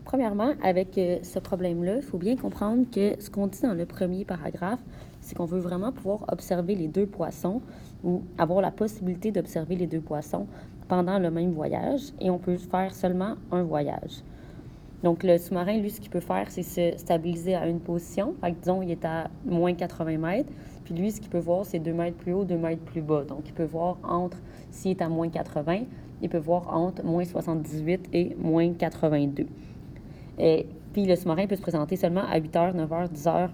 Premièrement, avec ce problème-là, il faut bien comprendre que ce qu'on dit dans le premier paragraphe, c'est qu'on veut vraiment pouvoir observer les deux poissons ou avoir la possibilité d'observer les deux poissons pendant le même voyage, et on peut faire seulement un voyage. Donc, le sous-marin, lui, ce qu'il peut faire, c'est se stabiliser à une position. Fait que, disons, il est à moins 80 mètres. Puis lui, ce qu'il peut voir, c'est 2 mètres plus haut, 2 mètres plus bas. Donc, il peut voir entre, s'il est à moins 80, il peut voir entre moins 78 et moins 82. Et puis, le sous-marin peut se présenter seulement à 8 heures, 9 heures, 10 heures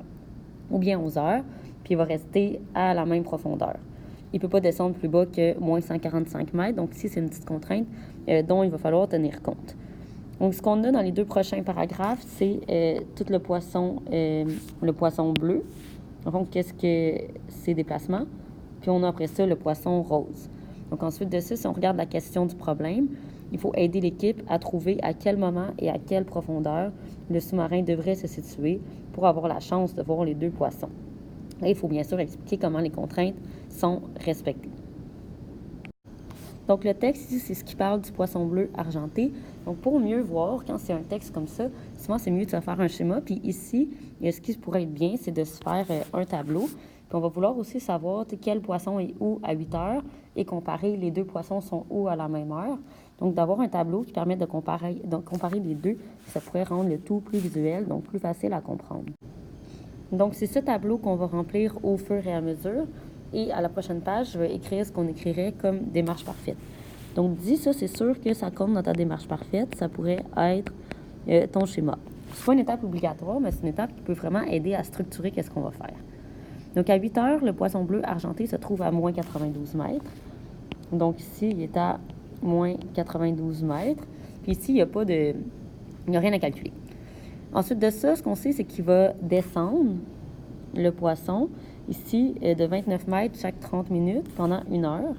ou bien 11 heures. Puis, il va rester à la même profondeur. Il ne peut pas descendre plus bas que moins 145 mètres. Donc, ici, c'est une petite contrainte dont il va falloir tenir compte. Donc, ce qu'on a dans les deux prochains paragraphes, c'est tout le poisson bleu. Donc, qu'est-ce que c'est déplacement? Puis, on a après ça le poisson rose. Donc, ensuite de ça, si on regarde la question du problème, il faut aider l'équipe à trouver à quel moment et à quelle profondeur le sous-marin devrait se situer pour avoir la chance de voir les deux poissons. Et il faut bien sûr expliquer comment les contraintes sont respectées. Donc, le texte ici, c'est ce qui parle du poisson bleu argenté. Donc, pour mieux voir, quand c'est un texte comme ça, souvent, c'est mieux de se faire un schéma. Puis ici, ce qui pourrait être bien, c'est de se faire un tableau. Puis on va vouloir aussi savoir quel poisson est où à 8 heures et comparer les deux poissons sont où à la même heure. Donc, d'avoir un tableau qui permet de comparer les deux, ça pourrait rendre le tout plus visuel, donc plus facile à comprendre. Donc, c'est ce tableau qu'on va remplir au fur et à mesure. Et à la prochaine page, je vais écrire ce qu'on écrirait comme démarche parfaite. Donc, dis ça, c'est sûr que ça compte dans ta démarche parfaite. Ça pourrait être ton schéma. Ce n'est pas une étape obligatoire, mais c'est une étape qui peut vraiment aider à structurer qu'est-ce qu'on va faire. Donc, à 8 heures, le poisson bleu argenté se trouve à moins 92 mètres. Donc, ici, il est à moins 92 mètres. Puis ici, il n'y a rien à calculer. Ensuite de ça, ce qu'on sait, c'est qu'il va descendre le poisson, ici, de 29 mètres chaque 30 minutes pendant 1 heure.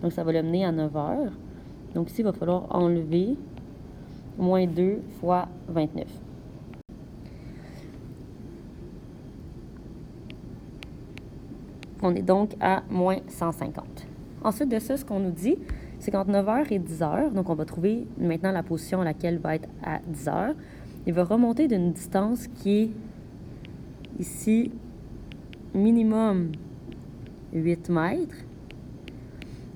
Donc, ça va le mener à 9 heures. Donc, ici, il va falloir enlever moins 2 fois 29. On est donc à moins 150. Ensuite de ça, ce qu'on nous dit, c'est qu'entre 9 heures et 10 heures, donc on va trouver maintenant la position à laquelle va être à 10 heures, il va remonter d'une distance qui est ici minimum 8 mètres,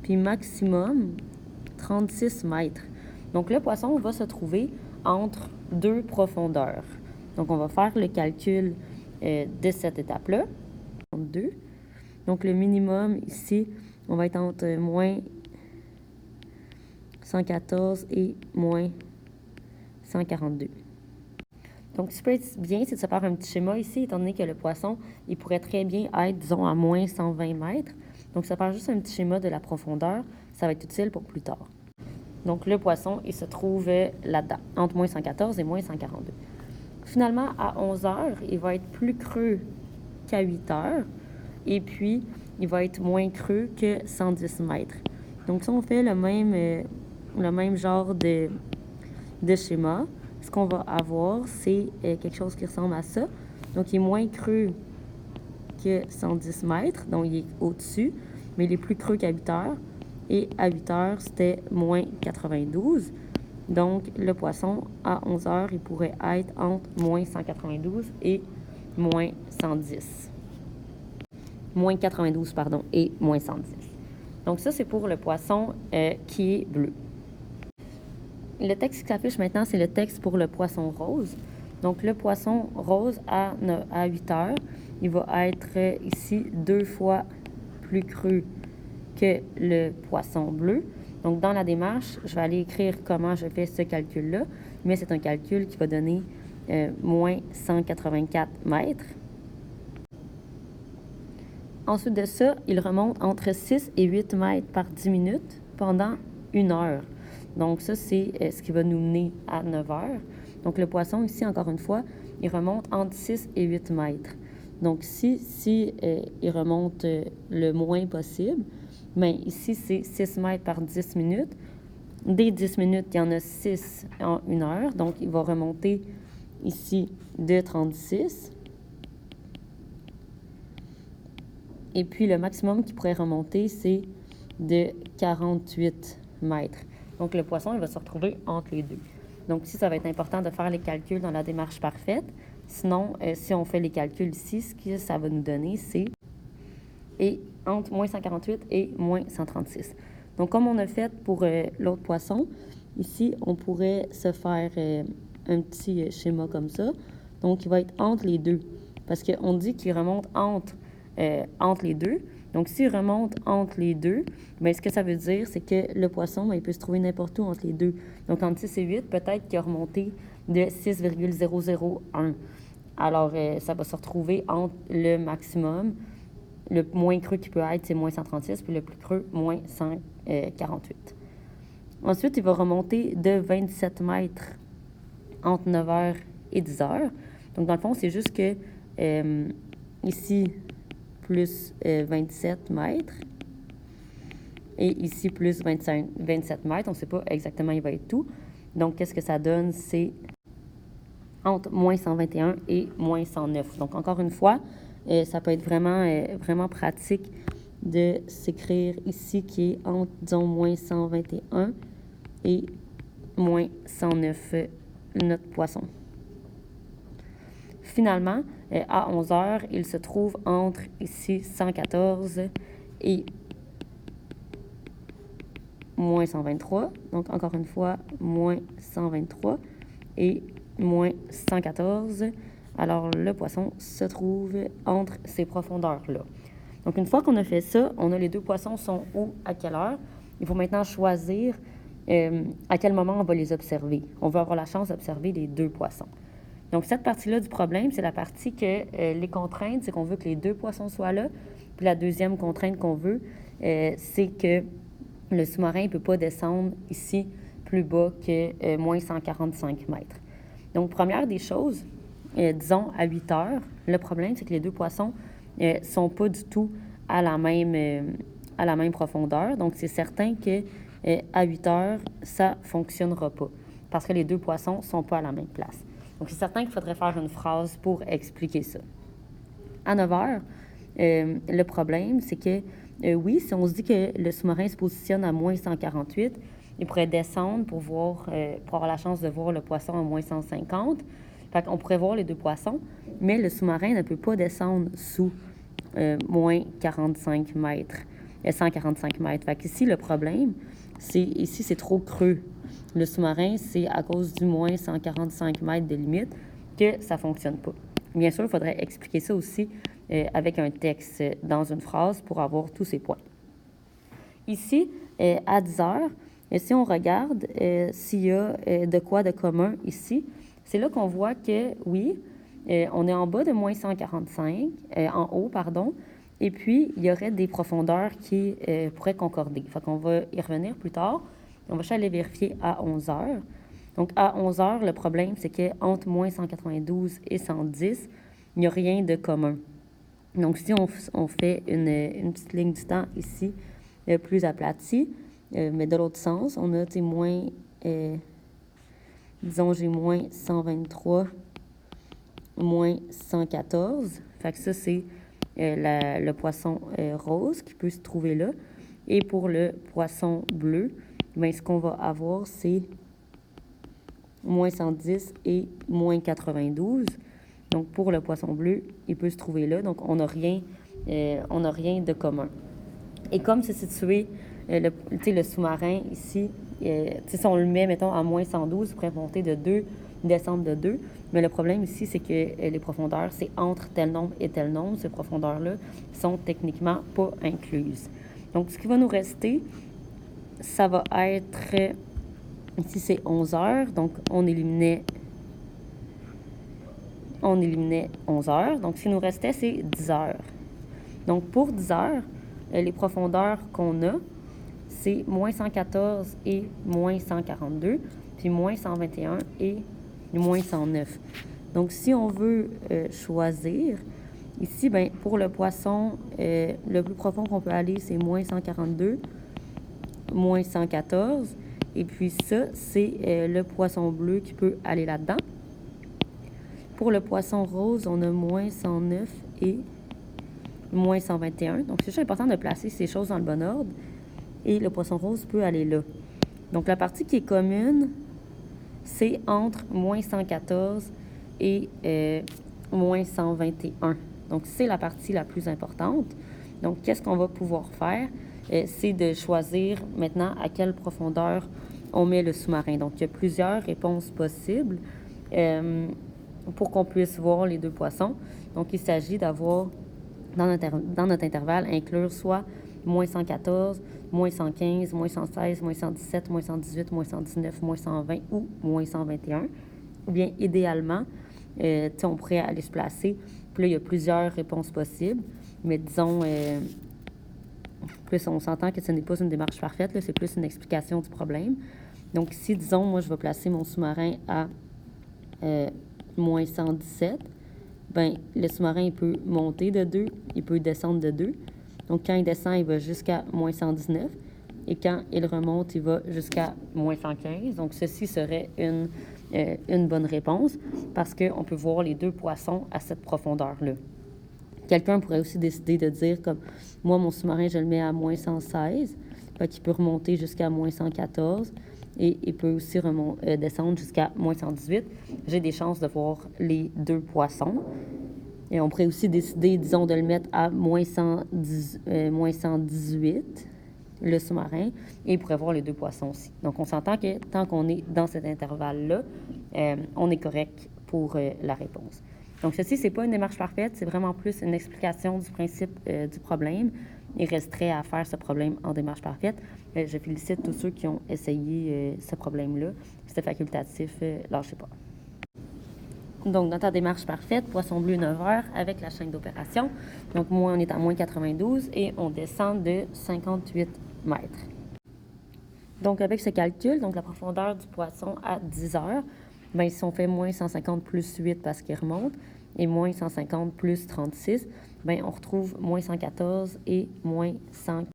puis maximum 36 mètres. Donc, le poisson va se trouver entre deux profondeurs. Donc, on va faire le calcul de cette étape-là. 2. Donc, le minimum ici, on va être entre moins 114 et moins 142. Donc, ce qui peut être bien, c'est de se faire un petit schéma ici, étant donné que le poisson, il pourrait très bien être, disons, à moins 120 mètres. Donc, se faire juste un petit schéma de la profondeur, ça va être utile pour plus tard. Donc, le poisson, il se trouve là-dedans, entre moins 114 et moins 142. Finalement, à 11 heures, il va être plus creux qu'à 8 heures. Et puis, il va être moins creux que 110 mètres. Donc, si on fait le même genre de schéma, ce qu'on va avoir, c'est quelque chose qui ressemble à ça. Donc, il est moins creux que 110 mètres, donc il est au-dessus, mais il est plus creux qu'à 8 heures. Et à 8 heures, c'était moins 92. Donc, le poisson, à 11 heures, il pourrait être entre moins 192 et moins 110. Moins 92, pardon, et moins 110. Donc, ça, c'est pour le poisson qui est bleu. Le texte qui s'affiche maintenant, c'est le texte pour le poisson rose. Donc, le poisson rose à 8 heures, il va être ici 2 fois plus creux que le poisson bleu. Donc, dans la démarche, je vais aller écrire comment je fais ce calcul-là, mais c'est un calcul qui va donner moins 184 mètres. Ensuite de ça, il remonte entre 6 et 8 mètres par 10 minutes pendant 1 heure. Donc, ça, c'est ce qui va nous mener à 9 heures. Donc, le poisson, ici, encore une fois, il remonte entre 6 et 8 mètres. Donc, si il remonte le moins possible, bien, ici, c'est 6 mètres par 10 minutes. Dès 10 minutes, il y en a 6 en 1 heure. Donc, il va remonter ici de 36. Et puis, le maximum qu'il pourrait remonter, c'est de 48 mètres. Donc, le poisson, il va se retrouver entre les deux. Donc ici, ça va être important de faire les calculs dans la démarche parfaite. Sinon, si on fait les calculs ici, ce que ça va nous donner, c'est entre moins 148 et moins 136. Donc, comme on a fait pour l'autre poisson, ici, on pourrait se faire un petit schéma comme ça. Donc, il va être entre les deux. Parce qu'on dit qu'il remonte entre les deux. Donc, s'il remonte entre les deux, bien, ce que ça veut dire, c'est que le poisson, bien, il peut se trouver n'importe où entre les deux. Donc, entre 6 et 8, peut-être qu'il a remonté de 6,001. Alors, ça va se retrouver entre le maximum. Le moins creux qui peut être, c'est moins 136, puis le plus creux, moins 148. Ensuite, il va remonter de 27 mètres entre 9 h et 10 h. Donc, dans le fond, c'est juste que ici, plus 27 mètres, et ici, plus 27 mètres. On ne sait pas exactement il va être tout. Donc, qu'est-ce que ça donne? C'est entre moins 121 et moins 109. Donc, encore une fois, ça peut être vraiment pratique de s'écrire ici qui est entre, disons, moins 121 et moins 109, notre poisson. Finalement, à 11 h, il se trouve entre ici 114 et moins 123. Donc, encore une fois, moins 123 et moins 114. Alors, le poisson se trouve entre ces profondeurs-là. Donc, une fois qu'on a fait ça, on a les deux poissons sont où, à quelle heure. Il faut maintenant choisir à quel moment on va les observer. On va avoir la chance d'observer les deux poissons. Donc, cette partie-là du problème, c'est la partie que les contraintes, c'est qu'on veut que les deux poissons soient là. Puis la deuxième contrainte qu'on veut, c'est que le sous-marin ne peut pas descendre ici plus bas que moins 145 mètres. Donc, première des choses, disons à 8 heures, le problème, c'est que les deux poissons ne sont pas du tout à la même profondeur. Donc, c'est certain que à 8 heures, ça ne fonctionnera pas parce que les deux poissons ne sont pas à la même place. Donc, c'est certain qu'il faudrait faire une phrase pour expliquer ça. À 9 heures, le problème, c'est que, oui, si on se dit que le sous-marin se positionne à moins 148, il pourrait descendre pour avoir la chance de voir le poisson à moins 150. Fait qu'on pourrait voir les deux poissons, mais le sous-marin ne peut pas descendre sous moins 45 mètres, 145 mètres. Fait qu'ici, le problème, ici, c'est trop creux. Le sous-marin, c'est à cause du moins 145 mètres de limite que ça ne fonctionne pas. Bien sûr, il faudrait expliquer ça aussi avec un texte dans une phrase pour avoir tous ces points. Ici, à 10 heures, si on regarde s'il y a de quoi de commun ici, c'est là qu'on voit que, oui, on est en bas de moins 145, en haut, pardon, et puis il y aurait des profondeurs qui pourraient concorder. Fait qu'on va y revenir plus tard. On va juste aller vérifier à 11 heures. Donc, à 11 heures, le problème, c'est qu'entre moins 192 et 110, il n'y a rien de commun. Donc, si on fait une petite ligne du temps ici, plus aplatie, mais de l'autre sens, on a, moins, disons, j'ai moins 123, moins 114. Fait que ça, c'est le poisson rose qui peut se trouver là. Et pour le poisson bleu, bien, ce qu'on va avoir, c'est moins 110 et moins 92. Donc, pour le poisson bleu, il peut se trouver là. Donc, on n'a rien de commun. Et comme c'est situé, le sous-marin ici, si on le met, mettons, à moins 112, il pourrait monter de 2, descendre de 2. Mais le problème ici, c'est que les profondeurs, c'est entre tel nombre et tel nombre. Ces profondeurs-là sont techniquement pas incluses. Donc, ce qui va nous rester, ça va être, ici c'est 11 heures, donc on éliminait 11 heures. Donc, ce qui nous restait, c'est 10 heures. Donc, pour 10 heures, les profondeurs qu'on a, c'est moins 114 et moins 142, puis moins 121 et moins 109. Donc, si on veut choisir, ici, bien, pour le poisson, le plus profond qu'on peut aller, c'est moins 142, moins 114. Et puis ça, c'est le poisson bleu qui peut aller là-dedans. Pour le poisson rose, on a moins 109 et moins 121. Donc, c'est juste important de placer ces choses dans le bon ordre. Et le poisson rose peut aller là. Donc, la partie qui est commune, c'est entre moins 114 et moins 121. Donc, c'est la partie la plus importante. Donc, qu'est-ce qu'on va pouvoir faire? C'est de choisir maintenant à quelle profondeur on met le sous-marin. Donc, il y a plusieurs réponses possibles pour qu'on puisse voir les deux poissons. Donc, il s'agit d'avoir, dans notre intervalle, inclure soit moins 114, moins 115, moins 116, moins 117, moins 118, moins 119, moins 120 ou moins 121. Ou bien, idéalement, on pourrait aller se placer. Puis là, il y a plusieurs réponses possibles. Mais disons, plus on s'entend que ce n'est pas une démarche parfaite, là, c'est plus une explication du problème. Donc ici, disons, moi, je vais placer mon sous-marin à moins 117. Bien, le sous-marin, il peut monter de 2, il peut descendre de 2. Donc, quand il descend, il va jusqu'à moins 119. Et quand il remonte, il va jusqu'à moins 115. Donc, ceci serait une bonne réponse parce qu'on peut voir les deux poissons à cette profondeur-là. Quelqu'un pourrait aussi décider de dire, comme moi, mon sous-marin, je le mets à moins 116, qu'il peut remonter jusqu'à moins 114 et il peut aussi descendre jusqu'à moins 118. J'ai des chances de voir les deux poissons. Et on pourrait aussi décider, disons, de le mettre à moins 118, le sous-marin, et il pourrait voir les deux poissons aussi. Donc, on s'entend que tant qu'on est dans cet intervalle-là, on est correct pour la réponse. Donc, ceci, ce n'est pas une démarche parfaite, c'est vraiment plus une explication du principe du problème. Il resterait à faire ce problème en démarche parfaite. Je félicite tous ceux qui ont essayé ce problème-là. C'était facultatif, lâchez pas. Donc, dans ta démarche parfaite, poisson bleu 9 heures avec la chaîne d'opération. Donc, moi, on est à moins 92 et on descend de 58 mètres. Donc, avec ce calcul, donc la profondeur du poisson à 10 heures, bien, si on fait moins 150 plus 8 parce qu'il remonte, et moins 150 plus 36, bien, on retrouve moins 114 et moins 100.